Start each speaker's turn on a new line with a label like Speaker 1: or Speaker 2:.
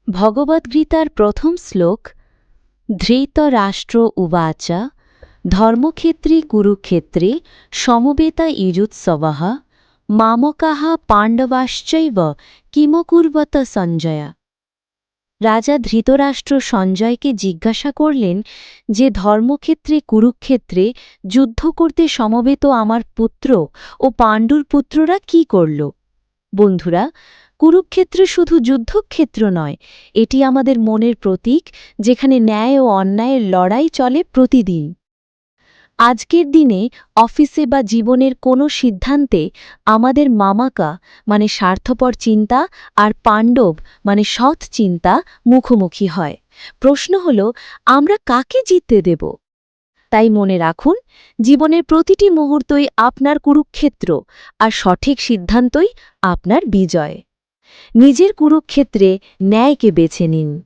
Speaker 1: ভগবদ্গীতার প্রথম শ্লোক ধৃতরাষ্ট্র উবাচ ধর্মক্ষেত্রে কুরুক্ষেত্রে সমবেতা ইজুৎসবঃ মামকাঃ পাণ্ডবাশ্চৈব কিমকুর্বত সঞ্জয়। রাজা ধৃতরাষ্ট্র সঞ্জয়কে জিজ্ঞাসা করলেন যে ধর্মক্ষেত্রে কুরুক্ষেত্রে যুদ্ধ করতে সমবেত আমার পুত্র ও পাণ্ডুর পুত্ররা কি করল। বন্ধুরা, কুরুক্ষেত্র শুধু যুদ্ধক্ষেত্র নয়, এটি আমাদের মনের প্রতীক, যেখানে ন্যায় ও অন্যায়ের লড়াই চলে প্রতিদিন। আজকের দিনে অফিসে বা জীবনের কোনো সিদ্ধান্তে আমাদের মামাকা মানে স্বার্থপর চিন্তা আর পাণ্ডব মানে সৎ চিন্তা মুখোমুখি হয়। প্রশ্ন হল, আমরা কাকে জিততে দেব? তাই মনে রাখুন, জীবনের প্রতিটি মুহূর্তই আপনার কুরুক্ষেত্র, আর সঠিক সিদ্ধান্তই আপনার বিজয়। নিজের কুরুক্ষেত্রে ন্যায়কে বেছে নিন।